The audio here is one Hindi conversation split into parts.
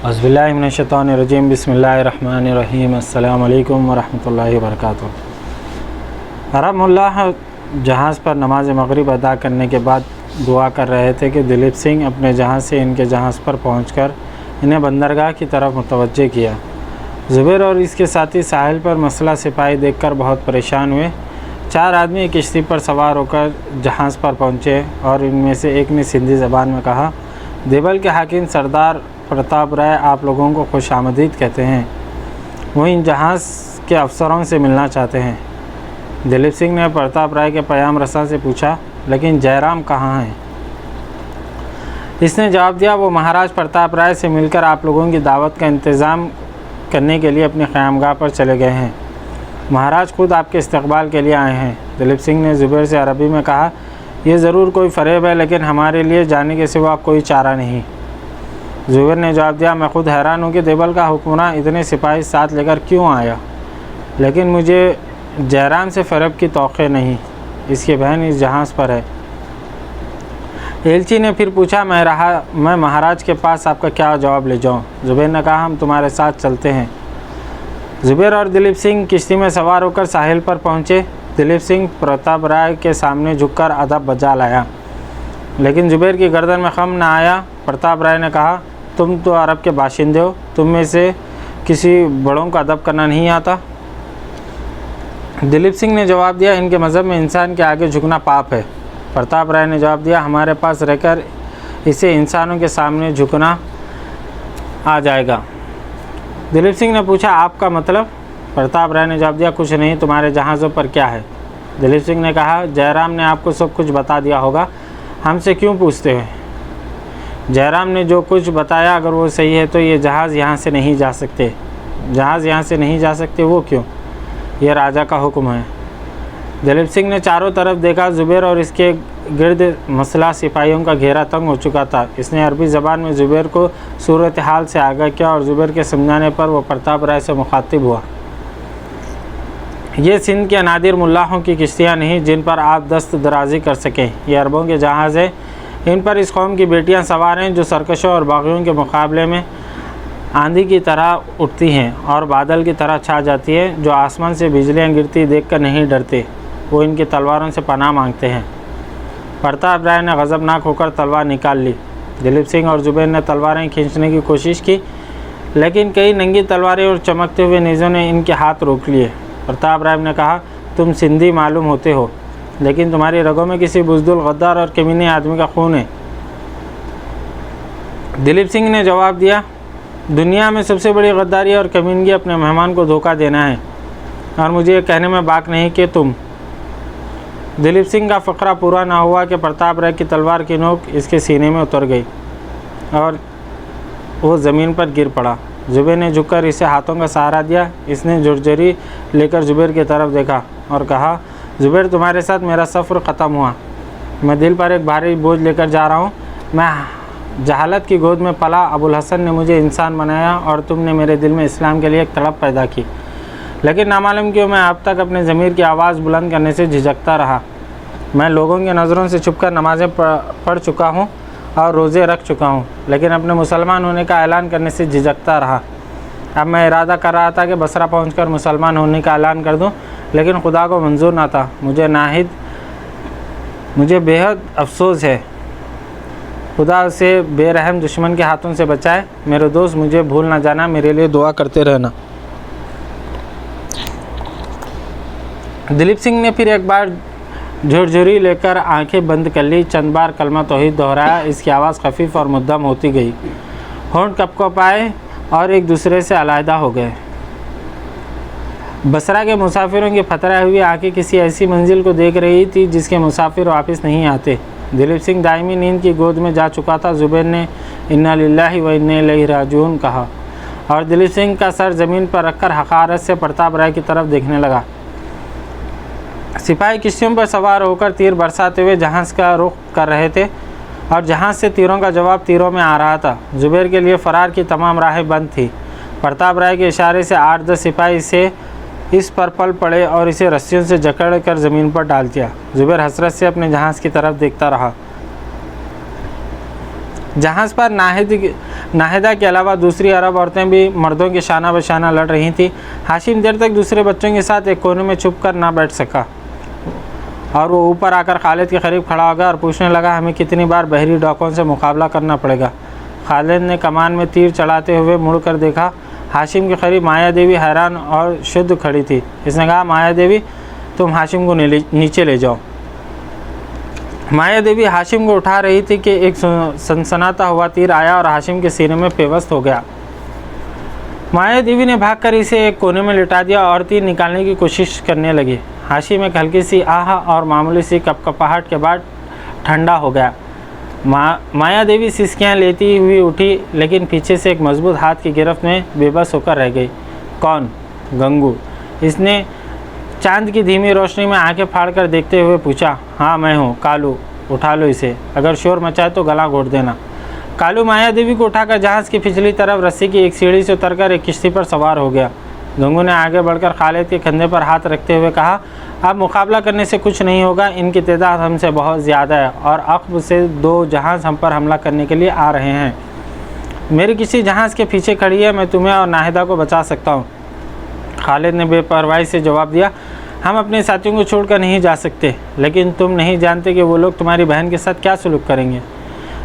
औज़ुबिल्लाहि मिनश्शैतानिर्रजीम बिस्मिल्लाहिर्रहमानिर्रहीम अस्सलामु अलैकुम वरहमतुल्लाहि वबरकातुहू। रहमुल्लाह जहाज़ पर नमाज मगरिब अदा करने के बाद दुआ कर रहे थे कि दिलीप सिंह अपने जहाज़ से इनके जहाज़ पर पहुंचकर इन्हें बंदरगाह की तरफ मुतवज्जे किया। ज़ुबैर और इसके साथी साहिल पर मसला सिपाही देखकर बहुत परेशान हुए। 4 आदमी किश्ती पर सवार होकर जहाज़ पर पहुँचे और इनमें से एक ने सिंधी ज़बान में कहा, देवल के हाकिम सरदार प्रताप राय आप लोगों को खुशामदीद कहते हैं, वो इन जहाज़ के अफसरों से मिलना चाहते हैं। दिलीप सिंह ने प्रताप राय के प्याम रसा से पूछा, लेकिन जयराम कहाँ हैं? इसने जवाब दिया, वो महाराज प्रताप राय से मिलकर आप लोगों की दावत का इंतज़ाम करने के लिए अपनी क़यामगाह पर चले गए हैं। महाराज खुद आपके इस्तकबाल के लिए आए हैं। दिलीप सिंह ने ज़ुबैर से अरबी में कहा, यह ज़रूर कोई फ़रेब है, लेकिन हमारे लिए जाने के सिवा कोई चारा नहीं। ज़ुबैर ने जवाब दिया, मैं खुद हैरान हूँ कि देवल का हुक्मरान इतने सिपाही साथ लेकर क्यों आया, लेकिन मुझे जयराम से फ़रेब की तौक़े नहीं, इसकी बहन इस जहाज़ पर है। एलची ने फिर पूछा, मैं महाराज के पास आपका क्या जवाब ले जाऊँ? ज़ुबैर ने कहा, हम तुम्हारे साथ चलते हैं। ज़ुबैर और दिलीप सिंह किश्ती में सवार होकर साहिल पर पहुँचे। दिलीप सिंह प्रताप राय के सामने झुककर अदब बजा लाया, लेकिन ज़ुबैर की गर्दन में खम न आया। प्रताप राय ने कहा, तुम तो अरब के बाशिंदे हो, तुम में से किसी बड़ों का अदब करना नहीं आता? दिलीप सिंह ने जवाब दिया, इनके मज़हब में इंसान के आगे झुकना पाप है। प्रताप राय ने जवाब दिया, हमारे पास रहकर इसे इंसानों के सामने झुकना आ जाएगा। दिलीप सिंह ने पूछा, आपका मतलब? प्रताप राय ने जवाब दिया, कुछ नहीं, तुम्हारे जहाज़ों पर क्या है? दिलीप सिंह ने कहा, जयराम ने आपको सब कुछ बता दिया होगा, हमसे क्यों पूछते हैं? जयराम ने जो कुछ बताया अगर वो सही है तो ये जहाज़ यहाँ से नहीं जा सकते। जहाज़ यहाँ से नहीं जा सकते, वो क्यों? यह राजा का हुक्म है। दिलीप सिंह ने चारों तरफ देखा। ज़ुबैर और इसके गिर्द मसला सिपाहियों का घेरा तंग हो चुका था। इसने अरबी ज़बान में ज़ुबैर को सूरत हाल से आगाह किया और ज़ुबैर के समझाने पर वो प्रताप राय से मुखातिब हुआ, ये सिंध के नादिर मुल्लाहों की किश्तियाँ नहीं जिन पर आप दस्त दराजी कर सकें। ये अरबों के जहाज़ हैं, इन पर इस कौम की बेटियां सवार हैं जो सरकशों और बागियों के मुकाबले में आंधी की तरह उठती हैं और बादल की तरह छा जाती है, जो आसमान से बिजलियां गिरती देखकर नहीं डरते, वो इनकी तलवारों से पनाह मांगते हैं। प्रताप राय ने गज़बनाक होकर तलवार निकाल ली। दिलीप सिंह और ज़ुबैर ने तलवारें खींचने की कोशिश की, लेकिन कई नंगी तलवारें और चमकते हुए नेज़ों ने इनके हाथ रोक लिए। प्रताप राय ने कहा, तुम सिंधी मालूम होते हो, लेकिन तुम्हारी रगों में किसी बुज़दिल गद्दार और कमीने आदमी का खून है। दिलीप सिंह ने जवाब दिया, दुनिया में सबसे बड़ी गद्दारी और कमीनगी अपने मेहमान को धोखा देना है, और मुझे ये कहने में बाक नहीं कि तुम। दिलीप सिंह का फ़करा पूरा ना हुआ कि प्रताप राय की तलवार की नोक इसके सीने में उतर गई और वो ज़मीन पर गिर पड़ा। ज़ुबैर ने झुककर इसे हाथों का सहारा दिया। इसने झुरझुरी लेकर ज़ुबैर की तरफ देखा और कहा, ज़ुबैर, तुम्हारे साथ मेरा सफ़र ख़त्म हुआ। मैं दिल पर एक भारी बोझ लेकर जा रहा हूँ। मैं जहालत की गोद में पला, अबुल हसन ने मुझे इंसान बनाया और तुमने मेरे दिल में इस्लाम के लिए एक तड़प पैदा की, लेकिन नामालूम क्यों मैं अब तक अपने ज़मीर की आवाज़ बुलंद करने से झिझकता रहा। मैं लोगों की नज़रों से छुपकर नमाज़ें पढ़ चुका हूँ और रोज़े रख चुका हूँ, लेकिन अपने मुसलमान होने का ऐलान करने से झिझकता रहा। अब मैं इरादा कर रहा था कि बसरा पहुँचकर मुसलमान होने का ऐलान कर दूँ, लेकिन खुदा को मंजूर ना था। मुझे बेहद अफसोस है। खुदा उसे बेरहम दुश्मन के हाथों से बचाए। मेरे दोस्त, मुझे भूल ना जाना, मेरे लिए दुआ करते रहना। दिलीप सिंह ने फिर एक बार झुरझुरी लेकर आंखें बंद कर ली। चंद बार कलमा तौहीद दोहराया। इसकी आवाज़ खफीफ और मुद्दम होती गई। होंठ कँप-कँपाए और एक दूसरे से अलहदा हो गए। बसरा के मुसाफिरों की फतराई हुई आंखें किसी ऐसी मंजिल को देख रही थी जिसके मुसाफिर वापस नहीं आते। दिलीप सिंह दायमी नींद की गोद में जा चुका था। ज़ुबैर ने इन्ना लिल्लाहि व इन्ना इलैहि राजिऊन कहा और दिलीप सिंह का सर ज़मीन पर रखकर हक़ारत से प्रताप राय की तरफ देखने लगा। सिपाही किश्तियों पर सवार होकर तीर बरसाते हुए जहाज़ का रुख कर रहे थे और जहाज़ से तीरों का जवाब तीरों में आ रहा था। ज़ुबैर के लिए फ़रार की तमाम राहें बंद थी। प्रताप राय के इशारे से 8-10 सिपाही इस पर पल पड़े और इसे रस्सियों से जकड़ कर ज़मीन पर डाल दिया। ज़ुबैर हसरत से अपने जहाज़ की तरफ देखता रहा। जहाज़ पर नाहिदा के अलावा दूसरी अरब औरतें भी मर्दों के शाना बशाना लड़ रही थीं। हाशिम देर तक दूसरे बच्चों के साथ एक कोने में छुप कर ना बैठ सका और वो ऊपर आकर खालिद के करीब खड़ा हो गया और पूछने लगा, हमें कितनी बार बहरी डॉकों से मुकाबला करना पड़ेगा? खालिद ने कमान में तीर चढ़ाते हुए मुड़कर देखा। हाशिम के करीब माया देवी हैरान और शुद्ध खड़ी थी। इसने कहा, माया देवी, तुम हाशिम को नीचे ले जाओ। माया देवी हाशिम को उठा रही थी कि एक सनसनाता हुआ तीर आया और हाशिम के सीने में पेवस्त हो गया। माया देवी ने भागकर इसे एक कोने में लिटा दिया और तीर निकालने की कोशिश करने लगी। हाशिम एक हल्की सी आह और मामूली सी कपकपाहट के बाद ठंडा हो गया। माया देवी सिसकियाँ लेती हुई उठी, लेकिन पीछे से एक मजबूत हाथ की गिरफ्त में बेबस होकर रह गई। कौन? गंगू। इसने चांद की धीमी रोशनी में आंखें फाड़कर देखते हुए पूछा। हाँ मैं हूँ कालू, उठा लो इसे, अगर शोर मचाए तो गला घोट देना। कालू माया देवी को उठाकर जहाज़ की पिछली तरफ रस्सी की एक सीढ़ी से उतरकर एक किश्ती पर सवार हो गया। गंगू ने आगे बढ़कर खालिद के कंधे पर हाथ रखते हुए कहा, अब मुकाबला करने से कुछ नहीं होगा। इनकी तादाद हमसे बहुत ज़्यादा है और अक़ब से 2 जहाज़ हम पर हमला करने के लिए आ रहे हैं। मेरी किसी जहाज़ के पीछे खड़ी है, मैं तुम्हें और नाहिदा को बचा सकता हूँ। खालिद ने बेपरवाही से जवाब दिया, हम अपने साथियों को छोड़कर नहीं जा सकते, लेकिन तुम नहीं जानते कि वो लोग तुम्हारी बहन के साथ क्या सलूक करेंगे।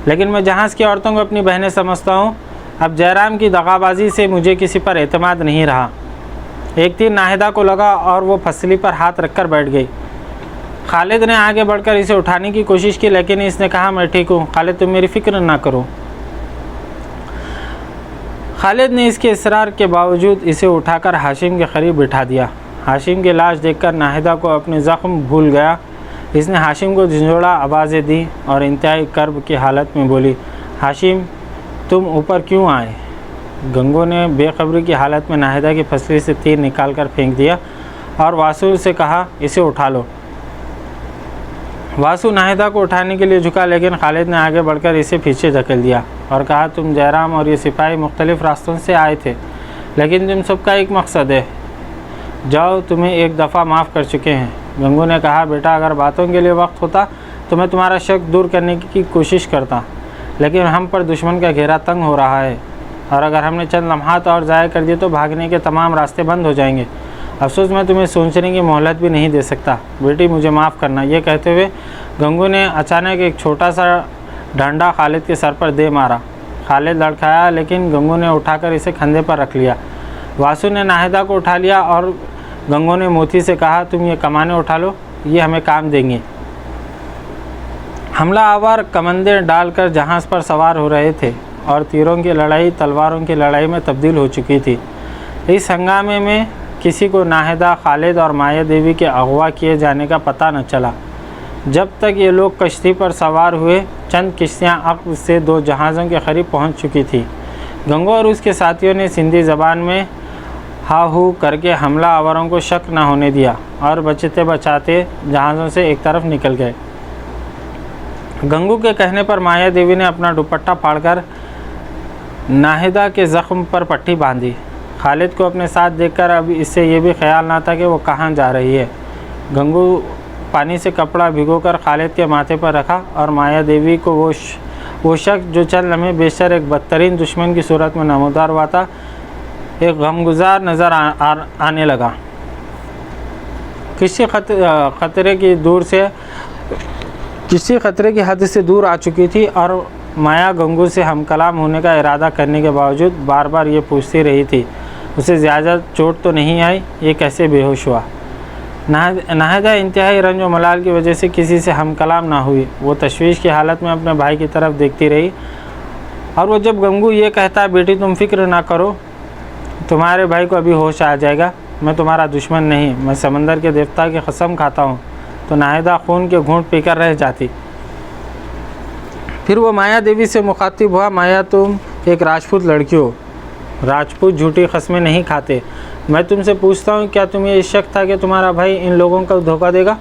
लेकिन मैं जहाज़ की औरतों को अपनी बहनें समझता हूँ। अब जयराम की दगाबाजी से मुझे किसी पर एतमाद नहीं रहा। एक तीर नाहिदा को लगा और वो फसली पर हाथ रखकर बैठ गई। खालिद ने आगे बढ़कर इसे उठाने की कोशिश की, लेकिन इसने कहा, मैं ठीक हूँ खालिद, तुम मेरी फ़िक्र ना करो। खालिद ने इसके इसरार के बावजूद इसे उठाकर हाशिम के करीब बिठा दिया। हाशिम की लाश देखकर नाहिदा को अपने ज़ख्म भूल गया। इसने हाशिम को झंझोड़ा आवाज़ें दी और इंतहाई कर्ब की हालत में बोली, हाशिम तुम ऊपर क्यों आए? गंगू ने बेखबरी की हालत में नाहिदा की फसली से तीर निकालकर फेंक दिया और वासु से कहा, इसे उठा लो। वासु नाहिदा को उठाने के लिए झुका, लेकिन खालिद ने आगे बढ़कर इसे पीछे धकेल दिया और कहा, तुम जयराम और ये सिपाही मुख्तलिफ़ रास्तों से आए थे, लेकिन तुम सबका एक मकसद है। जाओ, तुम्हें एक दफ़ा माफ़ कर चुके हैं। गंगू ने कहा, बेटा अगर बातों के लिए वक्त होता तो मैं तुम्हारा शक दूर करने की कोशिश करता, लेकिन हम पर दुश्मन का घेरा तंग हो रहा है और अगर हमने चंद लम्हात और ज़ाया कर दिए तो भागने के तमाम रास्ते बंद हो जाएंगे। अफसोस मैं तुम्हें सोचने की मोहलत भी नहीं दे सकता। बेटी मुझे माफ़ करना। ये कहते हुए गंगू ने अचानक एक छोटा सा डंडा खालिद के सर पर दे मारा। खालिद लड़खड़ाया, लेकिन गंगू ने उठाकर इसे कंधे पर रख लिया। वासु ने नाहिदा को उठा लिया और गंगू ने मोती से कहा, तुम ये कमाने उठा लो, ये हमें काम देंगे। हमला आवर कमंदे डालकर जहाज़ पर सवार हो रहे थे और तीरों की लड़ाई तलवारों की लड़ाई में तब्दील हो चुकी थी। इस हंगामे में किसी को नाहिदा, खालिद और माया देवी के अगवा किए जाने का पता न चला। जब तक ये लोग कश्ती पर सवार हुए, चंद किश्तियाँ अक़ब से 2 जहाज़ों के करीब पहुँच चुकी थी। गंगू और उसके साथियों ने सिंधी ज़बान में हा हू करके हमला आवरों को शक न होने दिया और बचते बचाते जहाज़ों से एक तरफ निकल गए। गंगू के कहने पर माया देवी ने अपना दुपट्टा फाड़कर नाहिदा के ज़ख्म पर पट्टी बांधी। खालिद को अपने साथ देखकर अब इससे ये भी ख्याल ना था कि वो कहाँ जा रही है। गंगू पानी से कपड़ा भिगोकर खालिद के माथे पर रखा और माया देवी को वो शख्स जो चंद लम्हे बेशर एक बदतरीन दुश्मन की सूरत में नमूदार हुआ था, एक गमगुजार नज़र आने लगा। किसी खतरे की हद से दूर आ चुकी थी और माया गंगू से हम कलाम होने का इरादा करने के बावजूद बार बार ये पूछती रही थी, उसे ज़्यादा चोट तो नहीं आई? ये कैसे बेहोश हुआ? नाहिदा इंतहाई रंज व मलाल की वजह से किसी से हम कलाम ना हुई। वो तशवीश की हालत में अपने भाई की तरफ देखती रही और वो जब गंगू ये कहता, बेटी तुम फिक्र ना करो, तुम्हारे भाई को अभी होश आ जाएगा, मैं तुम्हारा दुश्मन नहीं, मैं समंदर के देवता की कसम खाता हूँ, तो नाहिदा खून के घूंट पीकर रह जाती। फिर वो माया देवी से मुखातिब हुआ, माया तुम एक राजपूत लड़की हो, राजपूत झूठी कस्में नहीं खाते। मैं तुमसे पूछता हूँ, क्या तुम्हें ये शक था कि तुम्हारा भाई इन लोगों को धोखा देगा?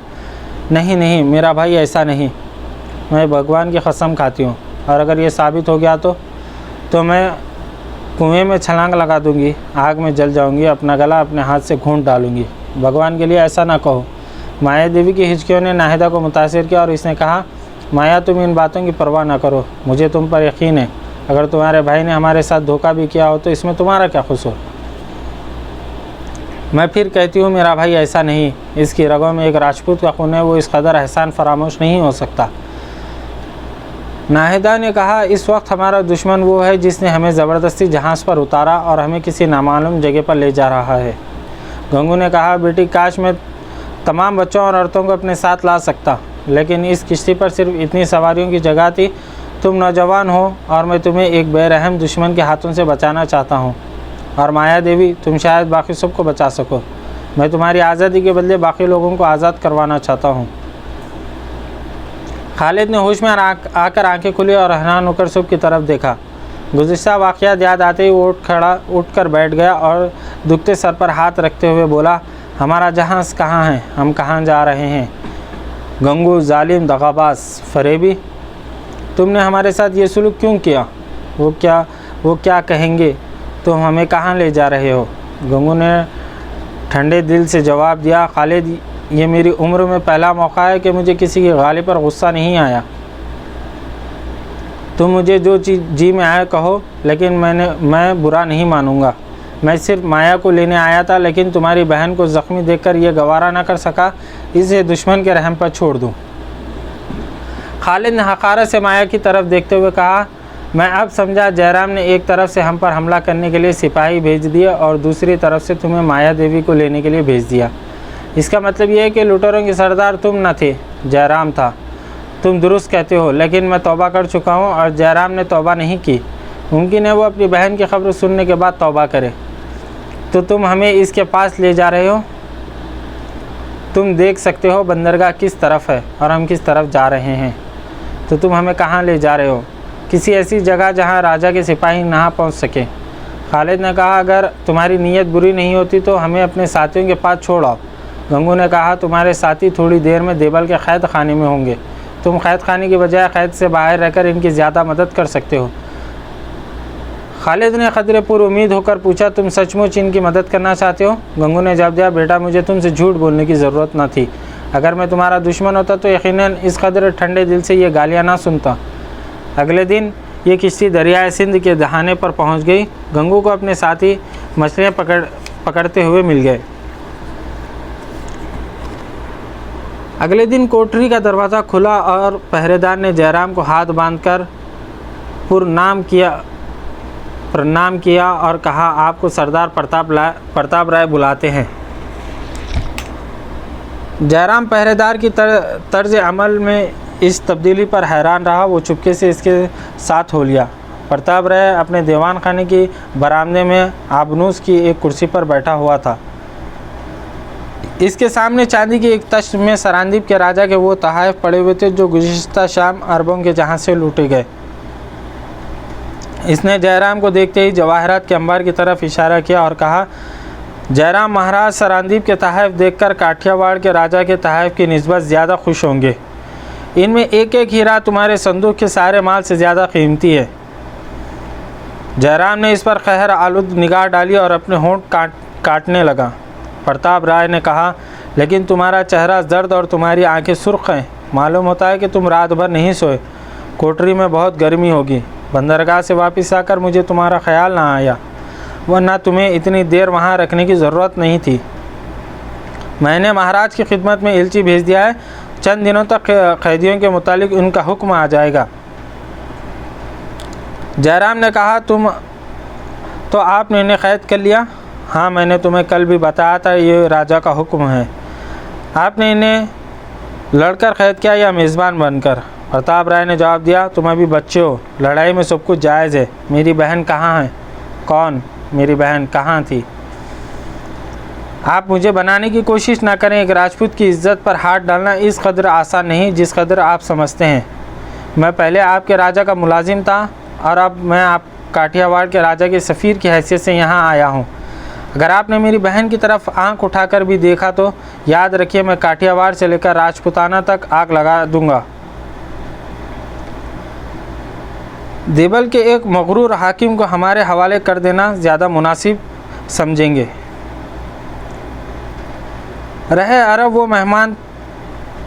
नहीं नहीं, मेरा भाई ऐसा नहीं, मैं भगवान की कसम खाती हूँ और अगर ये साबित हो गया तो मैं कुएं में छलांग लगा दूंगी, आग में जल जाऊंगी, अपना गला अपने हाथ से घूंट डालूंगी। भगवान के लिए ऐसा ना कहो। माया देवी की हिचकियों ने नाहिदा को मुतासिर किया और इसने कहा, माया तुम इन बातों की परवाह न करो, मुझे तुम पर यकीन है। अगर तुम्हारे भाई ने हमारे साथ धोखा भी किया हो तो इसमें तुम्हारा क्या कसूर। मैं फिर कहती हूँ मेरा भाई ऐसा नहीं, इसकी रगों में एक राजपूत का खून है, वो इस कदर एहसान फरामोश नहीं हो सकता। नाहिदा ने कहा, इस वक्त हमारा दुश्मन वो है जिसने हमें ज़बरदस्ती जहाज़ पर उतारा और हमें किसी नामालूम जगह पर ले जा रहा है। गंगू ने कहा, बेटी काश मैं तमाम बच्चों और औरतों को अपने साथ ला सकता, लेकिन इस किश्ती पर सिर्फ इतनी सवारियों की जगह थी। तुम नौजवान हो और मैं तुम्हें एक बेरहम दुश्मन के हाथों से बचाना चाहता हूँ, और माया देवी तुम शायद बाकी सबको बचा सको। मैं तुम्हारी आज़ादी के बदले बाकी लोगों को आज़ाद करवाना चाहता हूँ। खालिद ने होश में आकर आंखें खुली और हैरान होकर सब की तरफ देखा। गुज़िश्ता वाक़यात याद आते ही वो उठ कर बैठ गया और दुखते सर पर हाथ रखते हुए बोला, हमारा जहाज़ कहाँ है, हम कहाँ जा रहे हैं। गंगू, जालिम, दगाबाज, फरेबी, तुमने हमारे साथ ये सुलूक क्यों किया। वो क्या कहेंगे, तुम हमें कहाँ ले जा रहे हो। गंगू ने ठंडे दिल से जवाब दिया, खालिद ये मेरी उम्र में पहला मौका है कि मुझे किसी की गाली पर गुस्सा नहीं आया। तुम मुझे जो चीज़ जी में आया कहो, लेकिन मैं बुरा नहीं मानूंगा। मैं सिर्फ माया को लेने आया था, लेकिन तुम्हारी बहन को ज़ख्मी देखकर यह गवारा ना कर सका, इसे दुश्मन के रहम पर छोड़ दूं। खालिद ने हक़ारत से माया की तरफ देखते हुए कहा, मैं अब समझा जयराम ने एक तरफ से हम पर हमला करने के लिए सिपाही भेज दिए और दूसरी तरफ से तुम्हें माया देवी को लेने के लिए भेज दिया। इसका मतलब यह है कि लुटेरों के सरदार तुम न थे, जयराम था। तुम दुरुस्त कहते हो, लेकिन मैं तौबा कर चुका हूँ और जयराम ने तौबा नहीं की। मुमकिन है वो अपनी बहन की खबर सुनने के बाद तौबा करे। तो तुम हमें इसके पास ले जा रहे हो। तुम देख सकते हो बंदरगाह किस तरफ है और हम किस तरफ जा रहे हैं। तो तुम हमें कहाँ ले जा रहे हो। किसी ऐसी जगह जहाँ राजा के सिपाही ना पहुँच सके। खालिद ने कहा, अगर तुम्हारी नीयत बुरी नहीं होती तो हमें अपने साथियों के पास छोड़ आओ। गंगू ने कहा, तुम्हारे साथी थोड़ी देर में देवल के कैद खाने में होंगे। तुम कैद खाने की बजाय कैद से बाहर रहकर इनकी ज़्यादा मदद कर सकते हो। खालिद ने खतरे पर उम्मीद होकर पूछा, तुम सचमुच इनकी मदद करना चाहते हो। गंगू ने जवाब दिया, बेटा मुझे तुमसे झूठ बोलने की ज़रूरत न थी। अगर मैं तुम्हारा दुश्मन होता तो यकीनन इस कदर ठंडे दिल से ये गालियाँ ना सुनता। अगले दिन ये किश्ती दरियाए सिंध के दहाने पर पहुँच गई। गंगू को अपने साथी मछलियाँ पकड़ते हुए मिल गए। अगले दिन कोठरी का दरवाज़ा खुला और पहरेदार ने जयराम को हाथ बांधकर प्रणाम किया और कहा, आपको सरदार प्रताप राय बुलाते हैं। जयराम पहरेदार की तर्ज अमल में इस तब्दीली पर हैरान रहा। वो चुपके से इसके साथ हो लिया। प्रताप राय अपने दीवान खाने की बरामदे में आबनूस की एक कुर्सी पर बैठा हुआ था। इसके सामने चांदी की एक तश्त में सरांदीप के राजा के वो तहाइफ पड़े हुए थे जो गुज़िश्ता शाम अरबों के जहां से लूटे गए। इसने जयराम को देखते ही जवाहरात के अंबार की तरफ इशारा किया और कहा, जयराम महाराज सरांदीप के तहाइफ देखकर काठियावाड़ के राजा के तहाइफ की निस्बत ज़्यादा खुश होंगे। इनमें एक एक हीरा तुम्हारे संदूक के सारे माल से ज़्यादा कीमती है। जयराम ने इस पर कहर आलूद निगाह डाली और अपने होंठ काटने लगा। प्रताप राय ने कहा, लेकिन तुम्हारा चेहरा दर्द और तुम्हारी आंखें सुर्ख हैं। मालूम होता है कि तुम रात भर नहीं सोए। कोठरी में बहुत गर्मी होगी। बंदरगाह से वापस आकर मुझे तुम्हारा ख्याल ना आया, वरना तुम्हें इतनी देर वहाँ रखने की ज़रूरत नहीं थी। मैंने महाराज की खिदमत में इल्ची भेज दिया है। चंद दिनों तक कैदियों के मुतालिक उनका हुक्म आ जाएगा। जयराम ने कहा, तुम तो आपने इन्हें कैद कर लिया। हाँ, मैंने तुम्हें कल भी बताया था ये राजा का हुक्म है। आपने इन्हें लड़कर कैद किया या मेज़बान बनकर। प्रताप राय ने जवाब दिया, तुम अभी बच्चे हो, लड़ाई में सब कुछ जायज़ है। मेरी बहन कहाँ है। कौन? मेरी बहन कहाँ थी। आप मुझे बनाने की कोशिश ना करें। एक राजपूत की इज्जत पर हाथ डालना इस कदर आसान नहीं जिस कदर आप समझते हैं। मैं पहले आपके राजा का मुलाजिम था और अब मैं आप काठियावाड़ के राजा के सफ़ीर की हैसियत से यहाँ आया हूँ। अगर आपने मेरी बहन की तरफ आंख उठाकर भी देखा तो याद रखिए मैं काठियावाड़ से लेकर राजपुताना तक आग लगा दूंगा। देवल के एक मगरूर हाकिम को हमारे हवाले कर देना ज़्यादा मुनासिब समझेंगे। रहे अरब वो मेहमान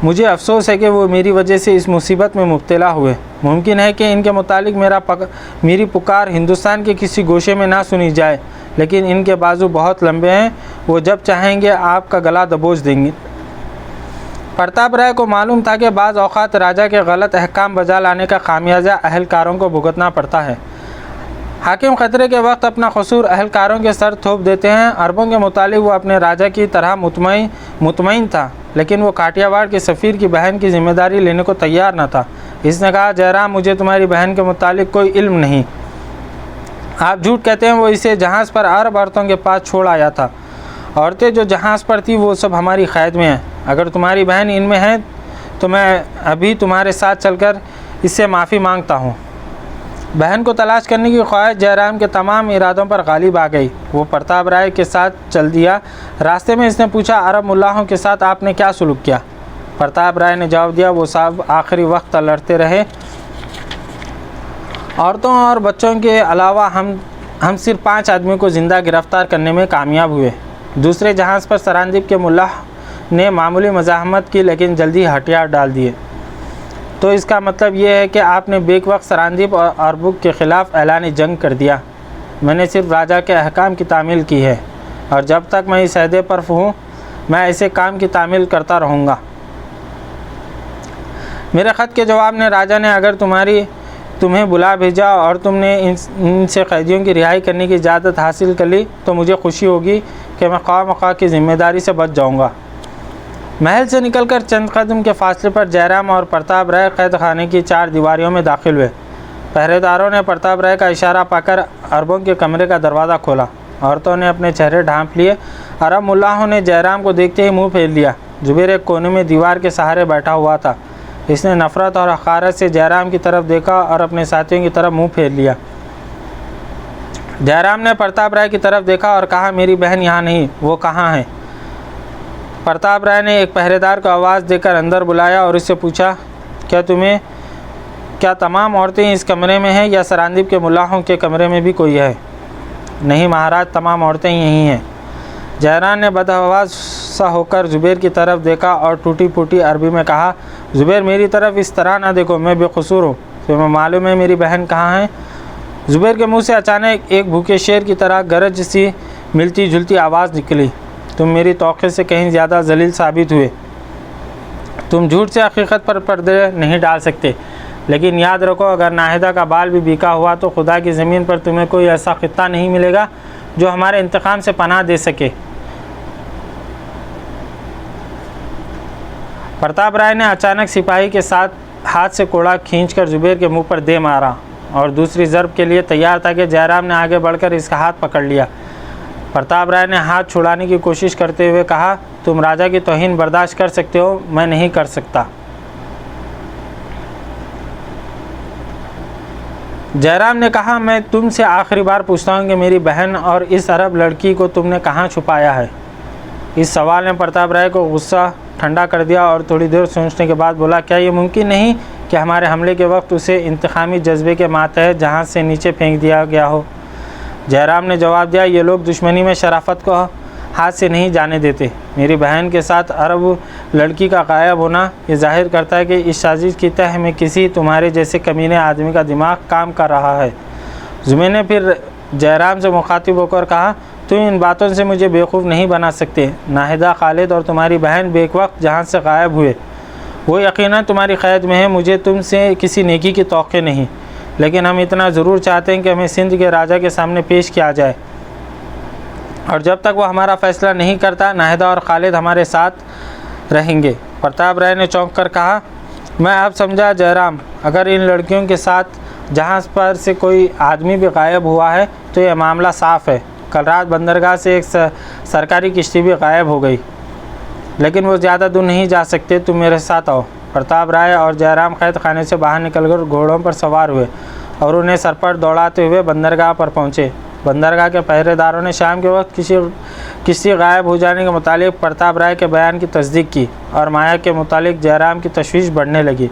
मुझे अफसोस है कि वो मेरी वजह से इस मुसीबत में मुब्तला हुए। मुमकिन है कि इनके मुतालिक मेरी पुकार हिंदुस्तान के किसी गोशे में ना सुनी जाए, लेकिन इनके बाजू बहुत लंबे हैं, वो जब चाहेंगे आपका गला दबोच देंगे। प्रताप राय को मालूम था कि बाज़ औक़ात राजा के गलत अहकाम बजा लाने का खामियाजा अहलकारों को भुगतना पड़ता है। हाकिम ख़तरे के वक्त अपना कसूर अहलकारों के सर थोप देते हैं। अरबों के मुतालिक वो अपने राजा की तरह मुतमईन था, लेकिन वो काठियावाड़ के सफ़ीर की बहन की जिम्मेदारी लेने को तैयार न था। इसने कहा, जयराम, मुझे तुम्हारी बहन के मुतालिक कोई इल्म नहीं। आप झूठ कहते हैं। वो इसे जहाज़ पर अरब औरतों के पास छोड़ आया था। औरतें जो जहाज़ पर थी वो सब हमारी क़ैद में हैं। अगर तुम्हारी बहन इनमें है तो मैं अभी तुम्हारे साथ चलकर इससे माफ़ी मांगता हूँ। बहन को तलाश करने की ख्वाहिश जयराम के तमाम इरादों पर गालिब आ गई। वो प्रताप राय के साथ चल दिया। रास्ते में इसने पूछा, अरब मुल्लाहों के साथ आपने क्या सलूक किया? प्रताप राय ने जवाब दिया, वो साहब आखिरी वक्त लड़ते रहे। औरतों और बच्चों के अलावा हम सिर्फ 5 आदमियों को ज़िंदा गिरफ़्तार करने में कामयाब हुए। दूसरे जहाज़ पर सरांदीप के मुल्लाह ने मामूली मज़ाहमत की, लेकिन जल्दी हथियार डाल दिए। तो इसका मतलब ये है कि आपने बेक वक्त सरांदीप और अरबुक के ख़िलाफ़ ऐलान जंग कर दिया। मैंने सिर्फ राजा के अहकाम की तामील की है, और जब तक मैं इस अहदे पर हूँ मैं ऐसे काम की तामील करता रहूँगा। मेरे ख़त के जवाब में राजा ने अगर तुम्हें बुला भेजा और तुमने इनसे कैदियों की रिहाई करने की इजाज़त हासिल कर ली तो मुझे खुशी होगी कि मैं ख्वाह की ज़िम्मेदारी से बच जाऊँगा। महल से निकलकर चंद कदम के फासले पर जयराम और प्रताप राय कैद खाने की 4 दीवारियों में दाखिल हुए। पहरेदारों ने प्रताप राय का इशारा पाकर अरबों के कमरे का दरवाज़ा खोला। औरतों ने अपने चेहरे ढांप लिए। अरब मुल्लाहों ने जयराम को देखते ही मुंह फेर लिया। जुबैर एक कोने में दीवार के सहारे बैठा हुआ था। इसने नफ़रत और हक़ारत से जयराम की तरफ देखा और अपने साथियों की तरफ मुँह फेर लिया। जयराम ने प्रताप राय की तरफ देखा और कहा, मेरी बहन यहाँ नहीं, वो कहाँ है? प्रताप राय ने एक पहरेदार को आवाज़ देकर अंदर बुलाया और इससे पूछा, क्या तमाम औरतें इस कमरे में हैं या सरांदीप के मुल्लाहों के कमरे में भी कोई है? नहीं महाराज, तमाम औरतें यहीं हैं। जयराम ने बदहवास सा होकर जुबैर की तरफ देखा और टूटी फूटी अरबी में कहा, जुबैर, मेरी तरफ इस तरह ना देखो, मैं बेकसूर हूँ। तुम्हें मालूम है मेरी बहन कहाँ है? जुबैर के मुँह से अचानक एक भूखे शेर की तरह गरज सी मिलती जुलती आवाज़ निकली, तुम मेरी तौक़े से कहीं ज़्यादा जलील साबित हुए। तुम झूठ से हकीकत पर पर्दे नहीं डाल सकते, लेकिन याद रखो, अगर नाहिदा का बाल भी बीका हुआ तो खुदा की ज़मीन पर तुम्हें कोई ऐसा खित्ता नहीं मिलेगा जो हमारे इंतकाम से पनाह दे सके। प्रताप राय ने अचानक सिपाही के साथ हाथ से कोड़ा खींचकर जुबैर के मुंह पर दे मारा और दूसरी ज़रब के लिए तैयार था कि जयराम ने आगे बढ़कर इसका हाथ पकड़ लिया। प्रताप राय ने हाथ छुड़ाने की कोशिश करते हुए कहा, तुम राजा की तौहीन बर्दाश्त कर सकते हो, मैं नहीं कर सकता। जयराम ने कहा, मैं तुमसे आखिरी बार पूछता हूँ कि मेरी बहन और इस अरब लड़की को तुमने कहाँ छुपाया है? इस सवाल ने प्रताप राय को गुस्सा ठंडा कर दिया और थोड़ी देर सोचने के बाद बोला, क्या ये मुमकिन नहीं कि हमारे हमले के वक्त उसे इंतकामी जज्बे के मातहत जहाज़ से नीचे फेंक दिया गया हो? जयराम ने जवाब दिया, ये लोग दुश्मनी में शराफत को हाथ से नहीं जाने देते। मेरी बहन के साथ अरब लड़की का गायब होना ये जाहिर करता है कि इस साजिश की तह में किसी तुम्हारे जैसे कमीने आदमी का दिमाग काम कर रहा है। जुबैर ने फिर जयराम से मुखातिब होकर कहा, तुम इन बातों से मुझे बेवकूफ़ नहीं बना सकते। नाहिदा, खालिद और तुम्हारी बहन बेक वक्त जहाँ से गायब हुए वो यकीनन तुम्हारी क़ैद में है। मुझे तुमसे किसी नेकी की तौक़े नहीं, लेकिन हम इतना ज़रूर चाहते हैं कि हमें सिंध के राजा के सामने पेश किया जाए, और जब तक वो हमारा फ़ैसला नहीं करता नाहिदा और खालिद हमारे साथ रहेंगे। प्रताप राय ने चौंक कर कहा, मैं अब समझा जयराम, अगर इन लड़कियों के साथ जहाज़ पर से कोई आदमी भी गायब हुआ है तो यह मामला साफ़ है। कल रात बंदरगाह से एक सरकारी किश्ती भी गायब हो गई, लेकिन वो ज़्यादा दूर नहीं जा सकते, तुम मेरे साथ आओ। प्रताप राय और जयराम कैद खाने से बाहर निकलकर घोड़ों पर सवार हुए और उन्हें सर पर दौड़ाते हुए बंदरगाह पर पहुँचे। बंदरगाह के पहरेदारों ने शाम के वक्त किसी गायब हो जाने के मुतालिक प्रताप राय के बयान की तस्दीक की और माया के मुतालिक जयराम की तशवीश बढ़ने लगी।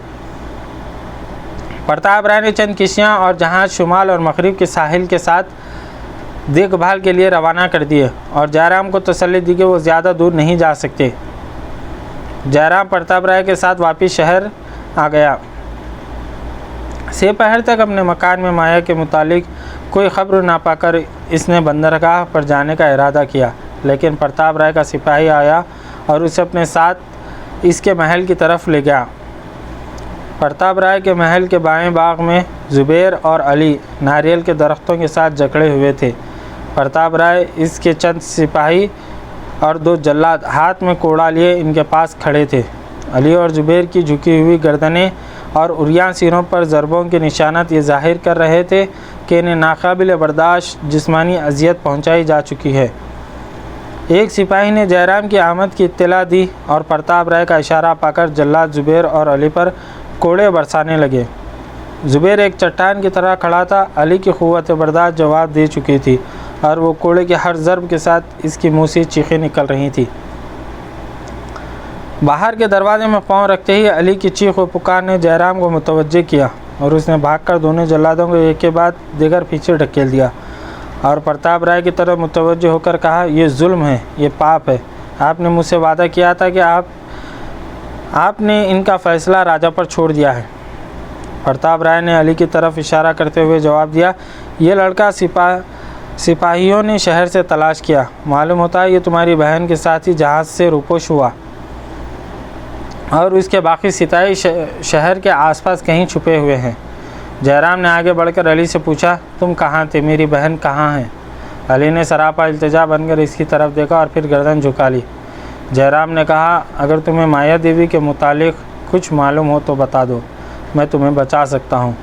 प्रताप राय ने चंद किश्तियाँ और जहाज़ शुमाल और मगरिब के साहिल के साथ देखभाल के लिए रवाना कर दिए और जयराम को तसल्ली दी कि वो ज़्यादा दूर नहीं जा सकते। जयराम प्रताप राय के साथ वापिस शहर आ गया। दोपहर तक अपने मकान में माया के मुतालिक कोई खबर ना पाकर इसने बंदरगाह पर जाने का इरादा किया, लेकिन प्रताप राय का सिपाही आया और उसे अपने साथ इसके महल की तरफ ले गया। प्रताप राय के महल के बाएं बाग में जुबैर और अली नारियल के दरख्तों के साथ जकड़े हुए थे। प्रताप राय, इसके चंद सिपाही और 2 जल्लाद हाथ में कोड़ा लिए इनके पास खड़े थे। अली और जुबैर की झुकी हुई गर्दनें और उरियान सिरों पर ज़रबों के निशानात ये ज़ाहिर कर रहे थे कि इन्हें नाकाबिल बर्दाश्त जिस्मानी अजियत पहुंचाई जा चुकी है। एक सिपाही ने जयराम की आमद की इत्तला दी और प्रताप राय का इशारा पाकर जल्लाद जुबैर और अली पर कोड़े बरसाने लगे। जुबैर एक चट्टान की तरह खड़ा था। अली की क़ुव्वत बर्दाश्त जवाब दे चुकी थी और वो कोड़े के हर ज़रब के साथ इसकी मुँह से चीखें निकल रही थी। बाहर के दरवाजे में पाँव रखते ही अली की चीख व पुकार ने जयराम को मुतवज्जे किया और उसने भागकर दोनों जल्लादों को एक के बाद दीगर पीछे ढकेल दिया और प्रताप राय की तरफ मुतवज्जे होकर कहा, ये जुल्म है, ये पाप है। आपने मुझसे वादा किया था कि आपने इनका फ़ैसला राजा पर छोड़ दिया है। प्रताप राय ने अली की तरफ इशारा करते हुए जवाब दिया, ये लड़का सिपाहियों ने शहर से तलाश किया। मालूम होता है ये तुम्हारी बहन के साथ ही जहाज़ से रूपोश हुआ और उसके बाकी सिपाही शहर के आसपास कहीं छुपे हुए हैं। जयराम ने आगे बढ़कर अली से पूछा, तुम कहाँ थे? मेरी बहन कहाँ है? अली ने सरापा इल्तिजा बनकर इसकी तरफ देखा और फिर गर्दन झुका ली। जयराम ने कहा, अगर तुम्हें माया देवी के मुतालिक कुछ मालूम हो तो बता दो, मैं तुम्हें बचा सकता हूँ।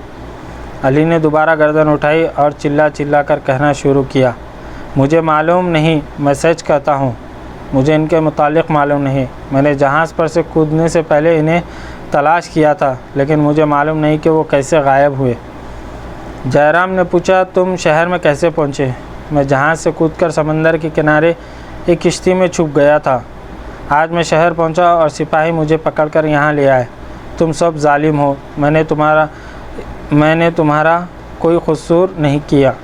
अली ने दोबारा गर्दन उठाई और चिल्ला कर कहना शुरू किया, मुझे मालूम नहीं, मैं सच कहता हूँ, मुझे इनके मुतालिक मालूम नहीं। मैंने जहाज़ पर से कूदने से पहले इन्हें तलाश किया था, लेकिन मुझे मालूम नहीं कि वो कैसे गायब हुए। जयराम ने पूछा, तुम शहर में कैसे पहुँचे? मैं जहाज़ से कूदकर समंदर के किनारे एक किश्ती में छुप गया था। आज मैं शहर पहुँचा और सिपाही मुझे पकड़कर यहाँ ले आए। तुम सब जालिम हो, मैंने तुम्हारा कोई कसूर नहीं किया।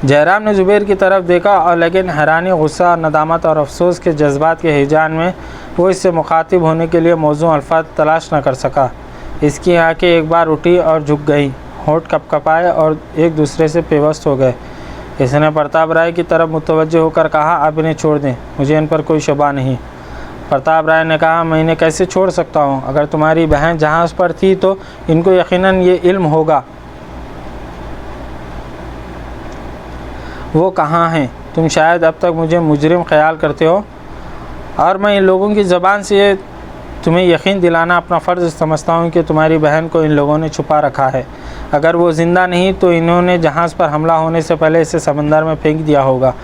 जयराम ने जुबैर की तरफ देखा और लेकिन हैरानी, गुस्सा, नदामत और अफसोस के जज्बात के हिजान में वो इससे मुखातिब होने के लिए मौजू अल्फाज तलाश न कर सका। इसकी आंखें एक बार उठी और झुक गईं, होंठ कपकपाए और एक दूसरे से पेवस्त हो गए। इसने प्रताप राय की तरफ मुतवज्जे होकर कहा, आप इन्हें छोड़ दें, मुझे इन पर कोई शुबा नहीं। प्रताप राय ने कहा, मैं इन्हें कैसे छोड़ सकता हूँ? अगर तुम्हारी बहन जहाज़ पर थी तो इनको यकीनन ये इल्म होगा। वो कहाँ हैं? तुम शायद अब तक मुझे मुजरिम ख्याल करते हो और मैं इन लोगों की ज़बान से तुम्हें यकीन दिलाना अपना फ़र्ज़ समझता हूँ कि तुम्हारी बहन को इन लोगों ने छुपा रखा है। अगर वो ज़िंदा नहीं तो इन्होंने जहाज़ पर हमला होने से पहले इसे समंदर में फेंक दिया होगा।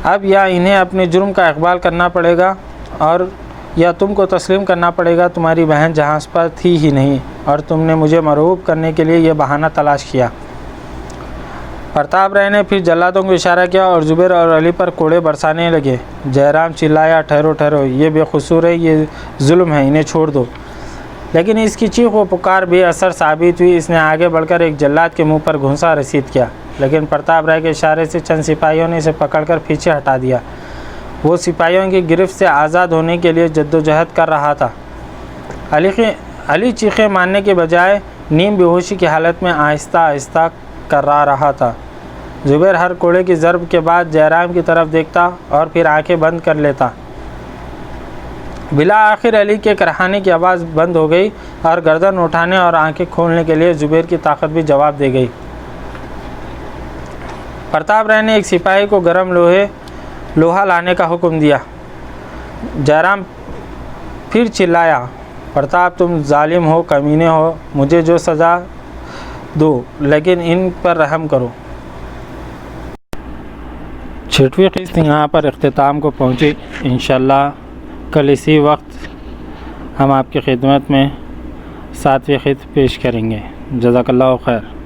अब या इन्हें अपने जुर्म का इकबाल करना पड़ेगा और या तुमको तस्लीम करना पड़ेगा। तुम्हारी बहन जहाज़ पर थी ही नहीं और तुमने मुझे मरहूब करने के लिए यह बहाना तलाश किया। प्रताप राय ने फिर जल्लादों को इशारा किया और जुबैर और अली पर कोड़े बरसाने लगे। जयराम चिल्लाया, ठहरो ठहरो, ये बेकसूर है, ये जुल्म है, इन्हें छोड़ दो। लेकिन इसकी चीख व पुकार बेअसर साबित हुई। इसने आगे बढ़कर एक जल्लाद के मुंह पर घूंसा रसीद किया, लेकिन प्रताप राय के इशारे से चंद सिपाहियों ने इसे पकड़कर पीछे हटा दिया। वो सिपाहियों की गिरफ्त से आज़ाद होने के लिए जद्दोजहद कर रहा था। अली चीखें मारने के बजाय नीम बेहोशी की हालत में आहिस्ता आहिस्ता कर्रा रहा था। जुबैर हर कोड़े की ज़रब के बाद जयराम की तरफ देखता और फिर आंखें बंद कर लेता। बिला आखिर अली के करहाने की आवाज़ बंद हो गई और गर्दन उठाने और आंखें खोलने के लिए जुबैर की ताकत भी जवाब दे गई। प्रताप राय ने एक सिपाही को गर्म लोहा लाने का हुक्म दिया। जयराम फिर चिल्लाया, प्रताप तुम जालिम हो, कमीने हो, मुझे जो सज़ा दो लेकिन इन पर रहम करो। 6वीं किस्त यहाँ पर इख्तिताम को पहुँची। इंशाअल्लाह कल इसी वक्त हम आपकी खिदमत में 7वीं किस्त पेश करेंगे। जज़ाकल्लाहु खैर।